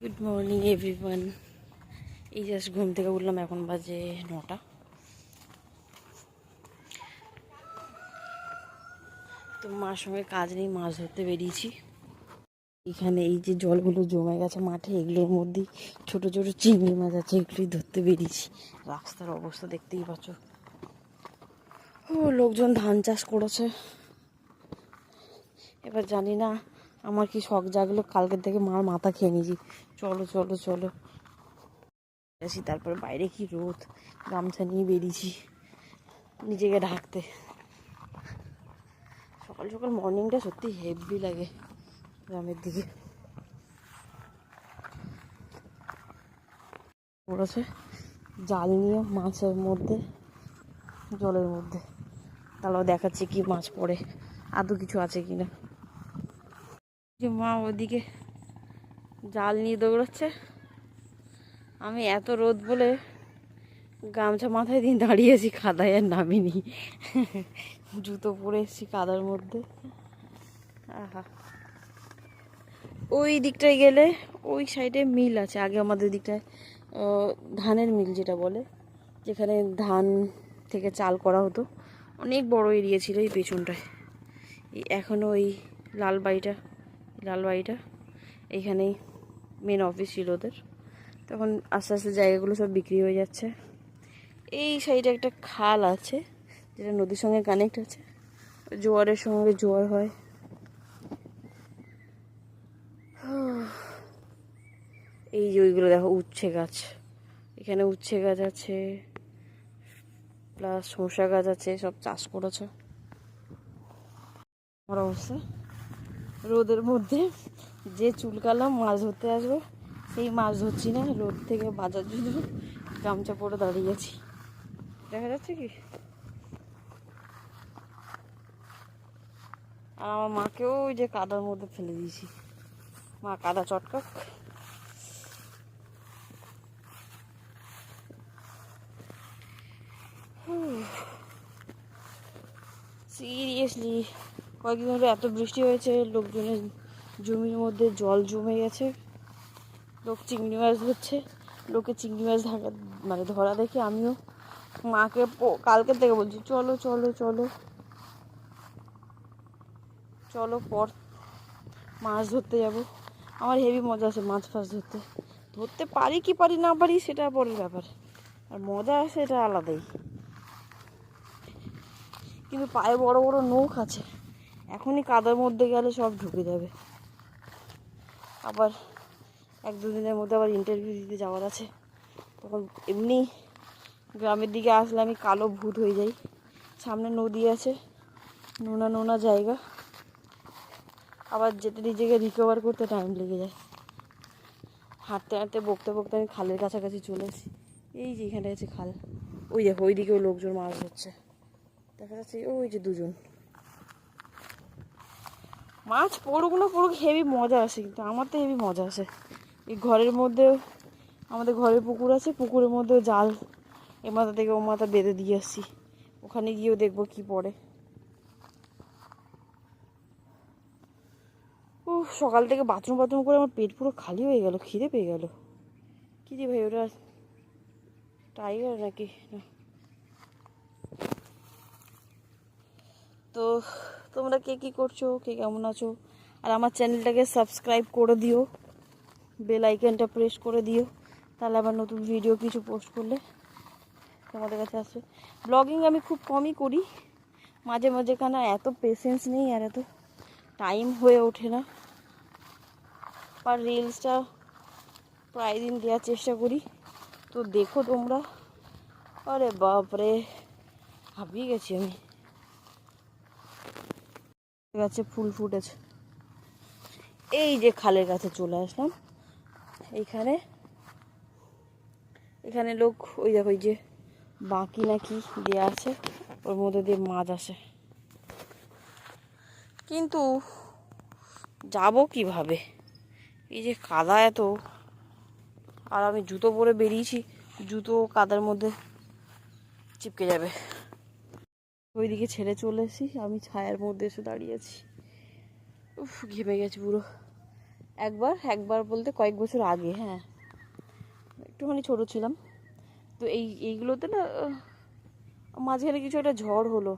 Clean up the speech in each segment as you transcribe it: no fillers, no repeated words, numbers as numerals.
Good morning everyone. এই just ঘুম থেকে উঠলাম, এখন বাজে 9টা। তো মার সঙ্গে কাজ নেই, মাছ ধরতে বেরিয়েছি। এখানে এই যে জলগুলো জমে গেছে মাঠে, এগুলোর মধ্যেই ছোট ছোট চিংড়ি মাছ আছে, এগুলোই ধরতে বেরিয়েছি। রাস্তার অবস্থা দেখতেই পাচ্ছ। ও লোকজন ধান চাষ করেছে। এবার জানি না আমার কি শখ জাগলো, কালকের থেকে মার মাথা খেয়ে নিয়েছি, চলো চলো চলো আসি। তারপরে বাইরে কি রোদ, গামছা নিয়ে বেরিয়েছি নিজেকে ঢাকতে। সকাল সকাল মর্নিংটা সত্যি হেভি লাগে গ্রামের দিকে। পড়েছে জাল নিয়ে মাছের মধ্যে, জলের মধ্যে। তাহলেও দেখাচ্ছে কি মাছ পড়ে, আদৌ কিছু আছে কিনা। যে মা ওদিকে জাল নিয়ে দৌড়াচ্ছে, আমি এত রোদ বলে গামছা মাথায় দিয়ে দাঁড়িয়েছি, কাদায় আর নামিনি। জুতো পরে এসেছি কাদার মধ্যে। আহা, ওই দিকটায় গেলে ওই সাইডে মিল আছে। আগে আমাদের দিকটায় ধানের মিল যেটা বলে, যেখানে ধান থেকে চাল করা হতো, অনেক বড় এরিয়া ছিল এই পেছনটায়। এখনও ওই লালবাড়িটা এইখানেই মেন অফিস ছিল ওদের। তখন আস্তে আস্তে জায়গাগুলো সব বিক্রি হয়ে যাচ্ছে। এই সাইডে একটা খাল আছে যেটা নদীর সঙ্গে কানেক্ট আছে, জোয়ারের সঙ্গে জোয়ার হয়। এই যে ওইগুলো দেখো উচ্ছে গাছ, এখানে উচ্ছে গাছ আছে, প্লাস শসা গাছ আছে, সব চাষ করেছে। আমার অবস্থা রোদের মধ্যে যে চুলকালাম মাছ ধরতে আসবো, সেই মাছ ধরছি না, রোদ থেকে বাজার জন্য গামছা পরে দাঁড়িয়েছি। দেখা যাচ্ছে কি? আর আমার মাকেও ওই যে কাদার মধ্যে ফেলে দিয়েছি, মা কাদা চটকাক। সিরিয়াসলি কয়েকদিন ধরে এত বৃষ্টি হয়েছে, লোকজনের জমির মধ্যে জল জমে গেছে। লোক চিংড়ি মাছ ধরছে, লোকে চিংড়ি মাছ ধরা দেখে আমিও মাকে কালকের থেকে বলছি, চলো চলো চলো চলো পর মাছ ধরতে যাব। আমার হেভি মজা আছে মাছ ফাছ ধরতে। ধরতে পারি কি পারি না পারি সেটা পরের ব্যাপার, আর মজা আছে এটা আলাদাই। কিন্তু পায়ে বড় বড় নখ আছে, এখনই কাদার মধ্যে গেলে সব ঢুকে যাবে। আবার 1-2 দিনের মধ্যে আবার ইন্টারভিউ দিতে যাওয়ার আছে। তখন এমনি গ্রামের দিকে আসলে আমি কালো ভূত হয়ে যাই। সামনে নদী আছে, নোনা নোনা জায়গা, আবার যেতে নিজেকে রিকভার করতে টাইম লেগে যায়। হাঁটতে হাঁটতে বকতে বকতে আমি খালের কাছাকাছি চলে এসেছি। এই যে এখানে আছে খাল, ওই দেখো ওই দিকেও লোকজন মাছ ধরছে, দেখা যাচ্ছে ওই যে দুজন। মাছ পড়ুক না পড়ুক হেভি মজা আসে, কিন্তু আমার তো হেভি মজা আসে। এই ঘরের মধ্যেও, আমাদের ঘরের পুকুর আছে, পুকুরের মধ্যেও জাল এ মাথা থেকে ও মাথা বেঁধে দিয়ে আসছি। ওখানে গিয়েও দেখবো কি পড়ে। ও সকাল থেকে বাথরুম করে আমার পেট পুরো খালি হয়ে গেল, খিদে পেয়ে গেল। কি রে ভাই, ওটা টাইগার নাকি? তো তোমরা কে কী করছো, কে কেমন আছো? আর আমার চ্যানেলটাকে সাবস্ক্রাইব করে দিও, বেল আইকনটা প্রেস করে দিও, তাহলে আবার নতুন ভিডিও কিছু পোস্ট করলে তোমাদের কাছে আসবে। ব্লগিং আমি খুব কমই করি, মাঝে মাঝে, কেন এত পেশেন্স নেই আর এত টাইম হয়ে ওঠে না। আর রিলসটা প্রায় দিন দেওয়ার চেষ্টা করি, তো দেখো তোমরা। আরে বাপরে, হাঁপিয়ে গেছি আমি। গাছে ফুল ফুটেছে, এই যে খালের কাছে চলে আসলাম। এখানে এখানে লোক ওই দেখো, ওই যে বাকি নাকি দেওয়া আছে, ওর মধ্যে দিয়ে মাছ আসে। কিন্তু যাব কিভাবে, এই যে কাদা এত, আর আমি জুতো পরে বেরিয়েছি, জুতো কাদার মধ্যে চিপকে যাবে। ওইদিকে ছেড়ে চলে এসেছি, আমি ছায়ার মধ্যে এসে দাঁড়িয়েছি। উফ, ঘেমে গেছি পুরো, একবার একবার বলতে কয়েক বছর আগে, হ্যাঁ একটুখানি ছোট ছিলাম তো এইগুলোতে না মাঝখানে কিছু একটা ঝড় হলো,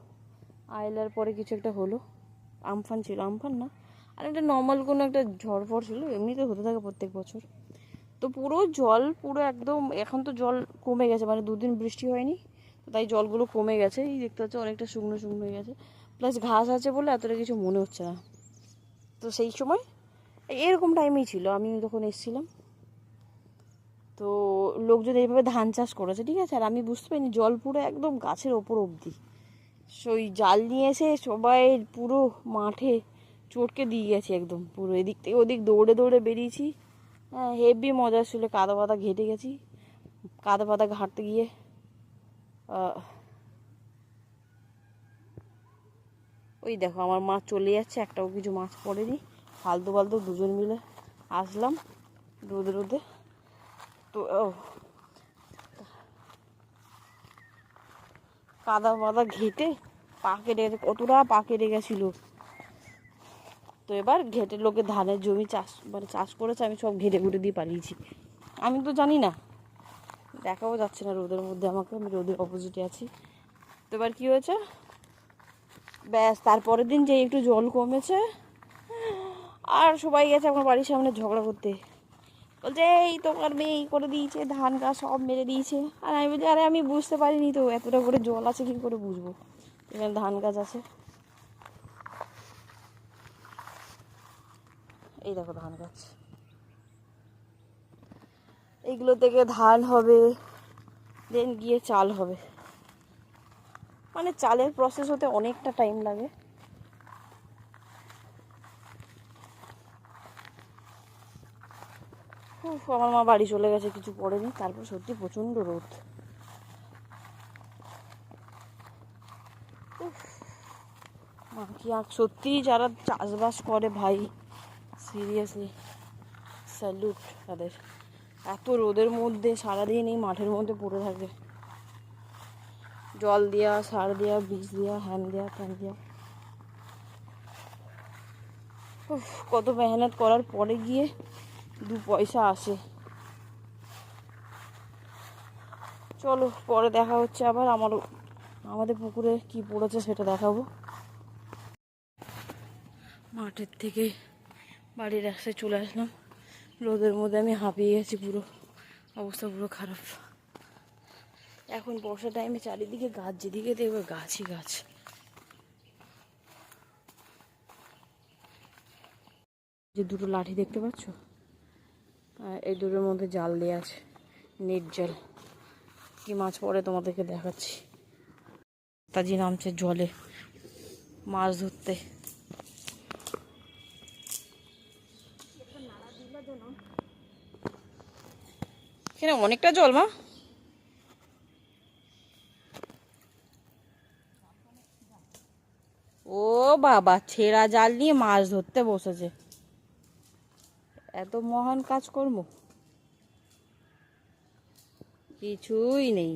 আইলার পরে কিছু একটা হলো, আমফান ছিল, আমফান না আর একটা নর্মাল কোনো একটা ঝড় ফড় ছিল, এমনিতে হতে থাকে প্রত্যেক বছর। তো পুরো জল পুরো একদম, এখন তো জল কমে গেছে, মানে 2 দিন বৃষ্টি হয়নি তো তাই জলগুলো কমে গেছে, এই দেখতে পাচ্ছ অনেকটা শুকনো শুকনো হয়ে গেছে, প্লাস ঘাস আছে বলে এতটা কিছু মনে হচ্ছে না। তো সেই সময় এরকম টাইমেই ছিল আমি যখন এসেছিলাম, তো লোকজন এইভাবে ধান চাষ করেছে, ঠিক আছে, আর আমি বুঝতে পারিনি জল পুরো একদম গাছের ওপর অবধি, সেই জাল নিয়ে এসে সবাই পুরো মাঠে চটকে দিয়ে গেছে একদম, পুরো এদিক থেকে ওদিক দৌড়ে দৌড়ে বেরিয়েছি। হ্যাঁ হেভি মজা ছিল, কাদা পাতা ঘেটে গেছি, কাদা পাতা ঘাটতে গিয়ে ওই দেখো আমার মাছ চলে যাচ্ছে, একটাও কিছু মাছ পড়েনি, ফালতু ফালতু দুজন মিলে আসলাম রোদে রোদে। তো কাদা পাতা ঘেটে পা কেটে গেছে, কতটা পা কেটে গেছিলো। তো এবার ঘেটে লোকে ধানের জমি চাষ মানে চাষ করেছে, আমি সব ঘেটে ঘুটে দিয়ে পালিয়েছি, আমি তো জানি না, দেখাও যাচ্ছে না রোদের মধ্যে আমাকে, আমি রোদের অপোজিটে আছি। তো এবার কী হয়েছে, ব্যাস তারপরের দিন যে একটু জল কমেছে আর সবাই গেছে আমার বাড়ির সামনে ঝগড়া করতে, বলছে এই তোমার মেয়ে এই করে দিয়েছে, ধান গাছ সব মেরে দিয়েছে। আর আমি বলছি আরে আমি বুঝতে পারিনি তো, এতটা করে জল আছে কী করে বুঝবো এখানে ধান গাছ আছে। এই দেখো ধান গাছ, এইগুলো থেকে ধান হবে, দেন গিয়ে চাল হবে, মানে চালের প্রসেস হতে অনেকটা টাইম লাগে। আমার মা বাড়ি চলে গেছে, কিছু পড়েনি, তারপর সত্যি প্রচণ্ড রোদ। মা কি আর সত্যি যারা চাষবাস করে ভাই, সিরিয়াসলি স্যালুট তাদের, এত রোদের মধ্যে সারাদিন এই মাঠের মধ্যে পড়ে থাকে, জল দেওয়া, সার দেওয়া, বীজ দেওয়া, হ্যান দেওয়া, ত্যান দেওয়া, কত মেহনত করার পরে গিয়ে 2 পয়সা আসে। চলো পরে দেখা হচ্ছে আবার, আমাদের পুকুরে কি পড়েছে সেটা দেখাবো। মাঠের থেকে বাড়ির রাস্তায় চলে আসলাম, রোদের মধ্যে আমি হাঁপিয়ে গেছি, পুরো অবস্থা পুরো খারাপ। এখন বর্ষা টাইমে চারিদিকে গাছ, যেদিকে দেখবে গাছই গাছ। যে 2টো লাঠি দেখতে পাচ্ছ, এই 2টোর মধ্যে জাল দেওয়া আছে, নেট জাল, কি মাছ পড়ে তোমাদেরকে দেখাচ্ছি। তাজি নামছে জলে মাছ ধরতে, এখানে অনেকটা জল মা, ও বাবা ছেঁড়া জাল নিয়ে মাছ ধরতে বসেছে, এত মহান কাজকর্ম কিছুই নেই।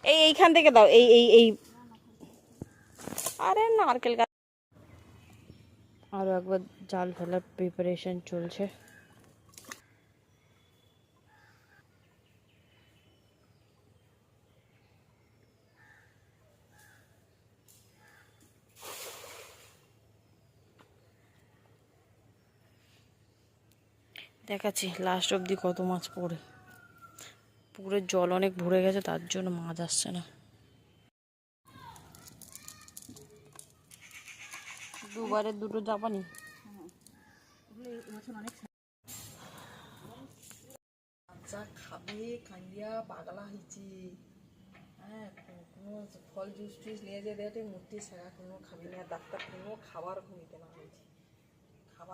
এইখান থেকে দাও, এই আরে নারকেল গাছ। আরো একবার জাল ফেলার প্রিপারেশন চলছে। দেখাচ্ছি লাস্ট অবধি কত মাছ পড়ে, পুকুরের জল অনেক ভরে গেছে তার জন্য মাছ আসছে না। 2বারের 2টো জাপানি যা খাবে কান্দিয়া পাগলা হয়েছে। হ্যাঁ কোনো ফল জুস টুস নিয়ে যে দেয় মূর্তি ছাড়া কোনো খাবি না, ডাক্তার কোনো খাবার ঘুমিতে না হয়েছে।